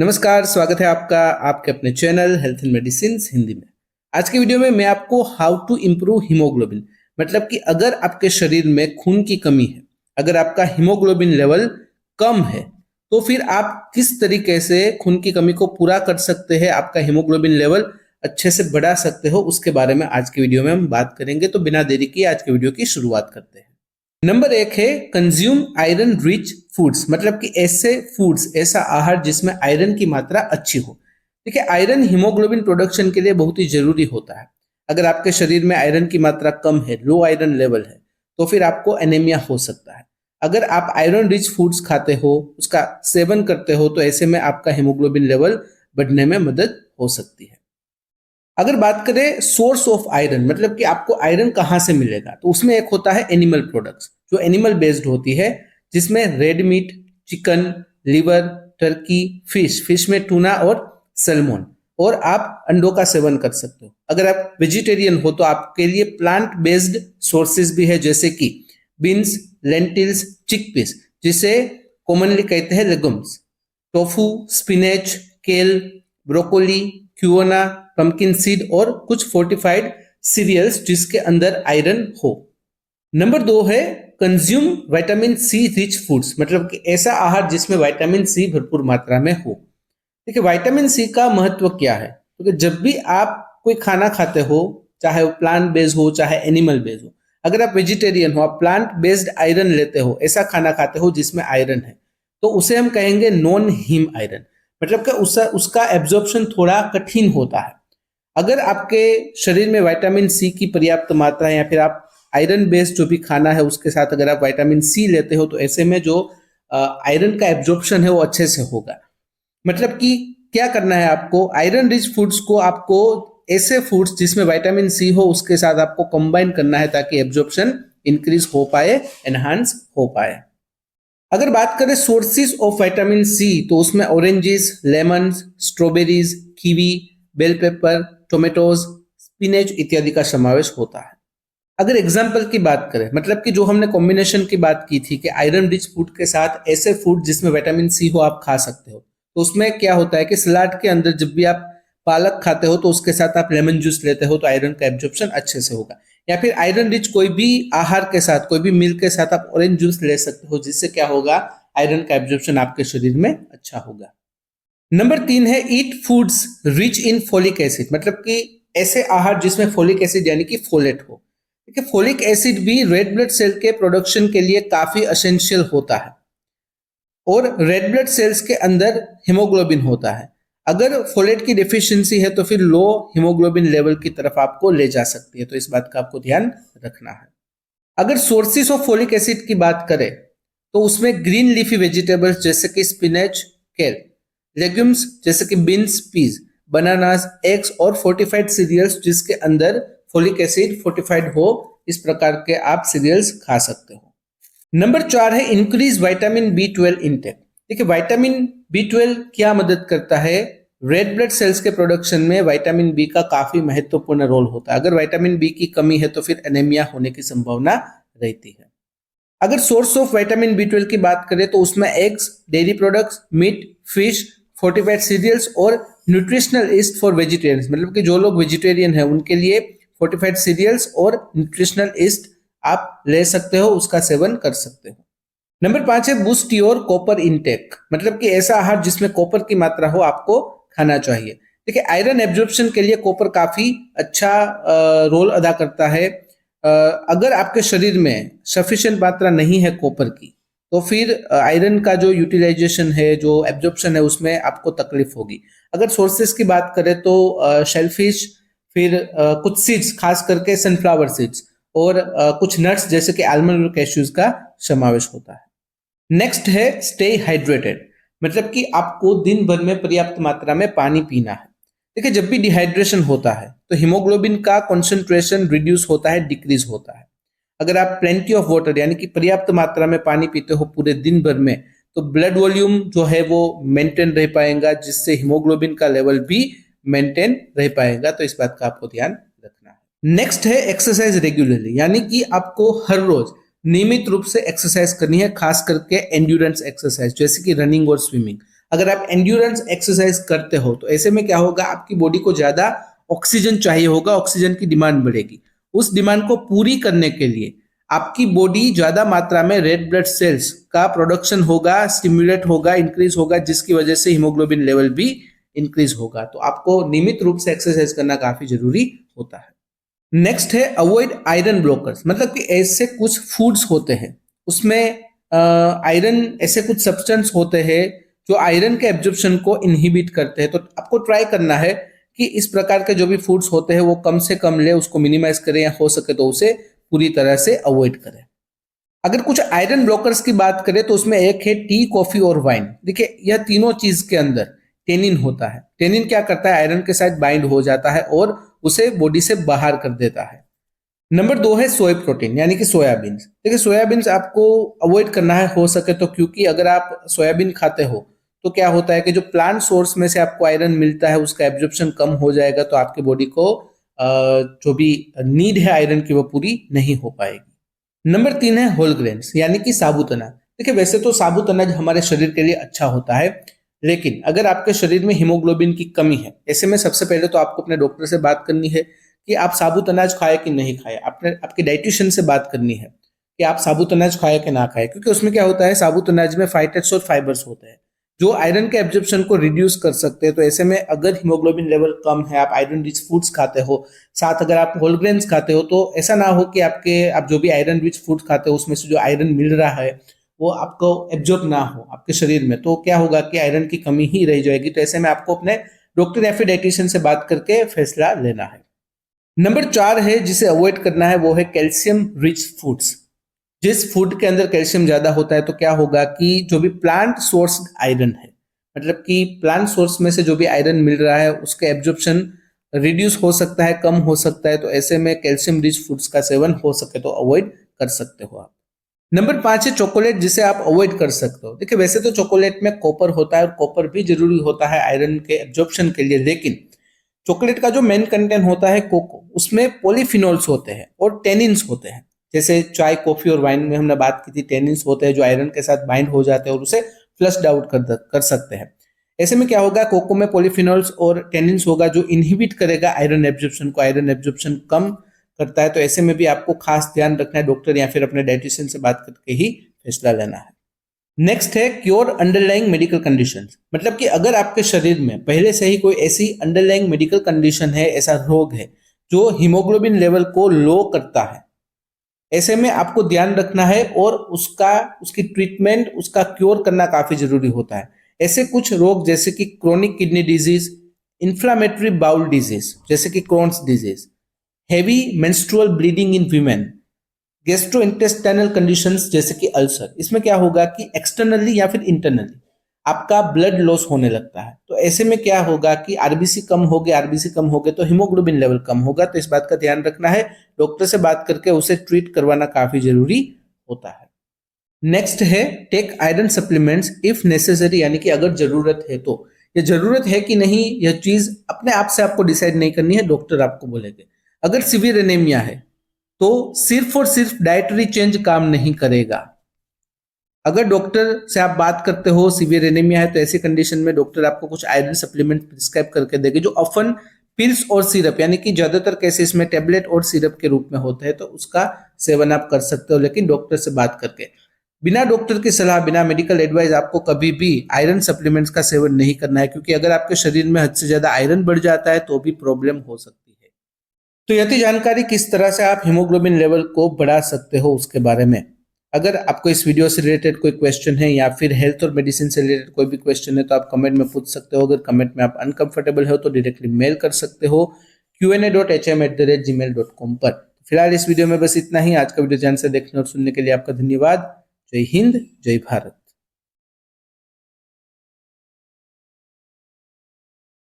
नमस्कार, स्वागत है आपका आपके अपने channel health and medicine Hindi में। आज की वीडियो में मैं आपको हाउ टू इम्प्रूव हीमोग्लोबिन मतलब कि अगर आपके शरीर में खून की कमी है, अगर आपका हीमोग्लोबिन लेवल कम है, तो फिर आप किस तरीके से खून की कमी को पूरा कर सकते हैं, आपका हीमोग्लोबिन लेवल अच्छे से बढ़ा सकते हो, उसके बारे में आज की वीडियो में हम बात करेंगे। तो बिना देरी किए आज की वीडियो की शुरुआत करते हैं। नंबर 1 है कंज्यूम आयरन रिच फूड्स, मतलब कि ऐसे फूड्स, ऐसा आहार जिसमें आयरन की मात्रा अच्छी हो। देखिए, आयरन हीमोग्लोबिन प्रोडक्शन के लिए बहुत ही जरूरी होता है। अगर आपके शरीर में आयरन की मात्रा कम है, लो आयरन लेवल है, तो फिर आपको एनीमिया हो सकता है। अगर आप आयरन रिच फूड्स खाते हो, उसका सेवन करते हो, तो ऐसे में आपका हीमोग्लोबिन लेवल बढ़ने में मदद हो सकती है। अगर बात करें सोर्स ऑफ आयरन, मतलब कि आपको आयरन कहाँ से मिलेगा, तो उसमें एक होता है एनिमल प्रोडक्ट्स, जो एनिमल बेस्ड होती है, जिसमें red meat, chicken, liver, Turkey, fish में टूना और सैल्मन, और आप अंडों का सेवन कर सकते हो। अगर आप वेजिटेरियन हो तो आपके लिए प्लांट बेस्ड सोर्सेज भी है, जैसे कि बीन्स, लेंटिल्स, चिकपीस, जिसे कॉमनली कहते हैं लेगुम्स, टोफू, स्पिनेच, केल, ब्रोकोली, क्यूना, पंपकिन सीड और कुछ फोर्टिफाइड सीरियल्स जिसके अंदर आयरन हो। नंबर 2 है consume vitamin C rich foods, मतलब कि ऐसा आहार जिसमें विटामिन सी भरपूर मात्रा में हो। देखिए, विटामिन सी का महत्व क्या है, क्योंकि जब भी आप कोई खाना खाते हो, चाहे वो प्लांट बेस्ड हो चाहे एनिमल बेस्ड हो, अगर आप वेजिटेरियन हो, आप प्लांट बेस्ड आयरन लेते हो, ऐसा खाना खाते हो जिसमें आयरन है, तो उसे हम कहेंगे नॉन हीम आयरन, मतलब कि उसका एब्जॉर्प्शन थोड़ा कठिन होता है। अगर आपके शरीर में विटामिन सी की पर्याप्त मात्रा है, या फिर आप आयरन बेस्ड जो भी खाना है उसके साथ अगर आप विटामिन सी लेते हो, तो ऐसे में जो आयरन का एब्जॉर्प्शन है वो अच्छे से होगा। मतलब कि क्या करना है आपको, आयरन रिच फूड्स को आपको ऐसे फूड्स जिसमें विटामिन सी हो उसके साथ आपको कंबाइन करना है, ताकि एब्जॉर्प्शन इंक्रीज हो पाए, एनहांस हो पाए। अगर बात करें सोर्सेज ऑफ विटामिन सी, तो उसमें oranges, lemon, strawberries, kiwi, bell pepper, tomatoes, spinach इत्यादि का समावेश होता है। अगर एग्जाम्पल की बात करें, मतलब कि जो हमने कॉम्बिनेशन की बात की थी कि आयरन रिच फूड के साथ ऐसे फूड जिसमें विटामिन सी हो आप खा सकते हो, तो उसमें क्या होता है कि सलाद के अंदर जब भी आप पालक खाते हो तो उसके साथ आप लेमन जूस लेते हो, तो आयरन का एब्जॉर्प्शन अच्छे से होगा। या फिर आयरन रिच कोई भी आहार के साथ, कोई भी मील के साथ आप ऑरेंज जूस ले सकते हो, जिससे क्या होगा, आयरन का एब्जॉर्प्शन आपके शरीर में अच्छा होगा। नंबर 3 है eat foods rich in folic acid, मतलब कि ऐसे आहार जिसमें फोलिक एसिड यानी कि फोलेट हो। देखिए, फोलिक एसिड भी रेड ब्लड सेल के प्रोडक्शन के लिए काफी एसेंशियल होता है, और रेड ब्लड सेल्स के अंदर हीमोग्लोबिन होता है। अगर फोलेट की डिफिशियंसी है तो फिर लो हीमोग्लोबिन लेवल की तरफ आपको ले जा सकती है, तो इस बात का आपको ध्यान रखना है। अगर सोर्सेस ऑफ फोलिक एसिड की बात करें, तो उसमें ग्रीन लीफी वेजिटेबल्स जैसे कि स्पिनच, केल, लेग्यूम्स जैसे कि बीन्स, पीज, बनानास, एग्स और फोर्टिफाइड सीरियल्स जिसके अंदर फोलिक एसिड फोर्टिफाइड हो, इस प्रकार के आप सीरियल्स खा सकते हो। नंबर 4 है इंक्रीज विटामिन B12 इंटेक। देखिए, विटामिन B12 क्या मदद करता है, रेड ब्लड सेल्स के प्रोडक्शन में विटामिन बी का काफी महत्वपूर्ण रोल होता है। अगर विटामिन बी की कमी है तो फिर एनीमिया होने की संभावना रहती है। अगर सोर्स ऑफ विटामिन B12 की बात करें, तो उसमें eggs, dairy products, meat, fish, fortified cereals और न्यूट्रिशनल ईस्ट फॉर वेजिटेरियंस, मतलब कि जो लोग वेजिटेरियन है उनके लिए फोर्टिफाइड सीरियल्स और न्यूट्रिशनल ईस्ट आप ले सकते हो, उसका सेवन कर सकते हो। नंबर 5 है बूस्ट योर कॉपर इंटेक, मतलब कि ऐसा आहार जिसमें कॉपर की मात्रा हो आपको खाना चाहिए। देखिए, आयरन एब्जॉर्प्शन के लिए कॉपर काफी अच्छा रोल अदा करता है। अगर आपके शरीर में सफिशिएंट मात्रा नहीं है कॉपर की, तो फिर आयरन का जो यूटिलाइजेशन है, जो एब्जॉर्प्शन है, उसमें आपको तकलीफ होगी। अगर सोर्सेस की बात करें तो शेलफिश, फिर कुछ सीड्स, खास करके सनफ्लावर सीड्स, और कुछ नट्स जैसे कि आलमंड और कैश्यूज का समावेश होता है। नेक्स्ट है स्टे हाइड्रेटेड, मतलब कि आपको दिन भर में पर्याप्त मात्रा में पानी पीना है। देखिए, जब भी डिहाइड्रेशन होता है तो हीमोग्लोबिन का कॉन्सेंट्रेशन रिड्यूस होता है, डिक्रीज होता है। अगर आप प्लेंटी ऑफ वाटर यानी कि पर्याप्त मात्रा में पानी पीते हो पूरे दिन भर में, तो ब्लड वॉल्यूम जो है वो मेंटेन रह पाएगा, जिससे हीमोग्लोबिन का लेवल भी मेंटेन रह पाएगा, तो इस बात का आपको ध्यान रखना है। नेक्स्ट है एक्सरसाइज रेगुलरली, यानी कि आपको हर रोज नियमित रूप से एक्सरसाइज करनी है, खास करके एंड्योरेंस एक्सरसाइज जैसे कि रनिंग और स्विमिंग। अगर आप एंड्योरेंस एक्सरसाइज करते हो तो ऐसे में क्या होगा, आपकी बॉडी को ज्यादा ऑक्सीजन चाहिए होगा, ऑक्सीजन की डिमांड बढ़ेगी। उस डिमांड को पूरी करने के लिए आपकी बॉडी ज्यादा मात्रा में रेड ब्लड सेल्स का प्रोडक्शन होगा, स्टिमुलेट होगा, इंक्रीज होगा, जिसकी वजह से हीमोग्लोबिन लेवल भी इंक्रीज होगा। तो आपको नियमित रूप से एक्सरसाइज करना काफी जरूरी होता है। नेक्स्ट है अवॉइड आयरन ब्लॉकर्स, मतलब कि ऐसे कुछ फूड्स होते हैं उसमें आयरन, ऐसे कुछ सब्सटेंस होते हैं जो आयरन के एब्जॉर्प्शन को इनहिबिट करते हैं। तो आपको ट्राई करना है कि इस प्रकार के जो भी फूड्स होते हैं वो कम से कम ले, उसको मिनिमाइज करें, या हो सके तो उसे पूरी तरह से अवॉइड करें। अगर कुछ आयरन ब्लॉकर्स की बात करें तो उसमें एक है टी, कॉफी और वाइन। देखिए यह तीनों चीज के अंदर टेनिन होता है। टेनिन क्या करता है, आयरन के साथ बाइंड हो जाता है और उसे बॉडी से बाहर कर देता है। नंबर 2 है सोया प्रोटीन, यानी कि सोयाबीन। देखिए सोयाबीन आपको अवॉइड करना है हो सके तो, क्योंकि अगर आप सोयाबीन खाते हो तो क्या होता है कि जो प्लांट सोर्स में से आपको आयरन मिलता है उसका एब्जॉर्प्शन कम हो जाएगा, तो आपकी बॉडी को जो भी नीड है आयरन की वो पूरी नहीं हो पाएगी। नंबर 3 है होल ग्रेन्स, यानी कि साबुत अनाज। देखिए वैसे तो साबुत अनाज हमारे शरीर के लिए अच्छा होता है, लेकिन अगर आपके शरीर में हीमोग्लोबिन की कमी है, ऐसे में सबसे पहले तो आपको अपने डॉक्टर से बात करनी है कि आप साबुत अनाज खाए कि नहीं खाए। आपने आपके डाइटिशियन से बात करनी है कि आप साबुत अनाज खाए कि ना खाए, क्योंकि उसमें क्या होता है, साबुत अनाज में फाइटेट्स और फाइबर्स होते हैं जो आयरन के एब्जॉर्प्शन को रिड्यूस कर सकते हैं। तो ऐसे में अगर हीमोग्लोबिन लेवल कम है, आप आयरन रिच फूड्स खाते हो, साथ अगर आप होल ग्रेन्स खाते हो, तो ऐसा ना हो कि आप जो भी आयरन रिच फूड खाते हो उसमें से जो आयरन मिल रहा है वो आपको एब्जॉर्ब ना हो आपके शरीर में, तो क्या होगा कि आयरन की कमी ही रह जाएगी। तो ऐसे में आपको अपने डॉक्टर या फिर डाइटिशियन से बात करके फैसला लेना है। नंबर 4 है जिसे अवॉइड करना है, वो है कैल्शियम रिच फूड्स। जिस फूड के अंदर कैल्शियम ज्यादा होता है तो क्या होगा कि जो भी प्लांट सोर्स आयरन है, मतलब कि प्लांट सोर्स में से जो भी आयरन मिल रहा है उसके एब्जॉर्प्शन रिड्यूस हो सकता है, कम हो सकता है। तो ऐसे में कैल्शियम रिच फूड्स का सेवन हो सके तो अवॉइड कर सकते हो आप। नंबर 5 है चॉकलेट, जिसे आप अवॉइड कर सकते हो। देखिए वैसे तो चॉकलेट में कॉपर होता है और कॉपर भी जरूरी होता है आयरन के एब्जॉर्प्शन के लिए, लेकिन चॉकलेट का जो मेन कंटेंट होता है कोको, उसमें पॉलीफिनोल्स होते हैं और टेनिन्स होते हैं। जैसे चाय, कॉफी और वाइन में हमने बात की थी, टेनिन्स होते हैं जो आयरन के साथ बाइंड हो जाते हैं और उसे फ्लश्ड आउट कर सकते हैं। ऐसे में क्या होगा, कोको में पॉलीफिनोल्स और टेनिन्स होगा जो इनहिबिट करेगा आयरन एब्जॉर्प्शन को, आयरन एब्जॉर्प्शन कम करता है। तो ऐसे में भी आपको खास ध्यान रखना है, डॉक्टर या फिर अपने डाइटिशियन से बात करके ही फैसला लेना है। नेक्स्ट है क्योर अंडरलाइंग मेडिकल कंडीशन, मतलब कि अगर आपके शरीर में पहले से ही कोई ऐसी अंडरलाइंग मेडिकल कंडीशन है, ऐसा रोग है जो हीमोग्लोबिन लेवल को लो करता है, ऐसे में आपको ध्यान रखना है और उसकी ट्रीटमेंट, उसका क्योर करना काफी जरूरी होता है। ऐसे कुछ रोग जैसे कि chronic kidney disease, inflammatory bowel disease जैसे कि Crohn's disease, heavy menstrual bleeding in women, gastrointestinal conditions जैसे कि अल्सर। इसमें क्या होगा कि एक्सटर्नली या फिर इंटरनली आपका ब्लड लॉस होने लगता है। तो ऐसे में क्या होगा कि आरबीसी कम हो गए, आरबीसी कम हो गए तो हीमोग्लोबिन लेवल कम होगा। तो इस बात का ध्यान रखना है, डॉक्टर से बात करके उसे ट्रीट करवाना काफी जरूरी होता है। नेक्स्ट है take iron supplements if necessary, यानी कि अगर जरूरत है तो। ये जरूरत है कि नहीं, यह चीज अपने आप से आपको डिसाइड नहीं करनी है, डॉक्टर आपको बोलेंगे। अगर सीवियर एनीमिया है तो सिर्फ और सिर्फ डाइटरी चेंज काम नहीं करेगा। अगर डॉक्टर से आप बात करते हो, सीवियर एनीमिया है, तो ऐसी कंडीशन में डॉक्टर आपको कुछ आयरन सप्लीमेंट प्रिस्क्राइब करके देंगे जो ऑफन पिल्स और सिरप, यानी कि ज्यादातर केसेस में टेबलेट और सिरप के रूप में होते हैं, तो उसका सेवन आप कर सकते हो, लेकिन डॉक्टर से बात करके। बिना डॉक्टर की सलाह, बिना मेडिकल एडवाइस आपको कभी भी आयरन सप्लीमेंट्स का सेवन नहीं करना है, क्योंकि अगर आपके शरीर में हद से ज्यादा आयरन बढ़ जाता है तो भी प्रॉब्लम हो सकती है। तो यह थी जानकारी किस तरह से आप हीमोग्लोबिन लेवल को बढ़ा सकते हो उसके बारे में। अगर आपको इस वीडियो से रिलेटेड कोई क्वेश्चन है या फिर हेल्थ और मेडिसिन से रिलेटेड कोई भी क्वेश्चन है तो आप कमेंट में पूछ सकते हो। अगर कमेंट में आप अनकंफर्टेबल हो तो डायरेक्टली मेल कर सकते हो qa.hm@gmail.com पर। फिलहाल इस वीडियो में बस इतना ही। आज का वीडियो ध्यान से देखने और सुनने के लिए आपका धन्यवाद। जय हिंद, जय भारत।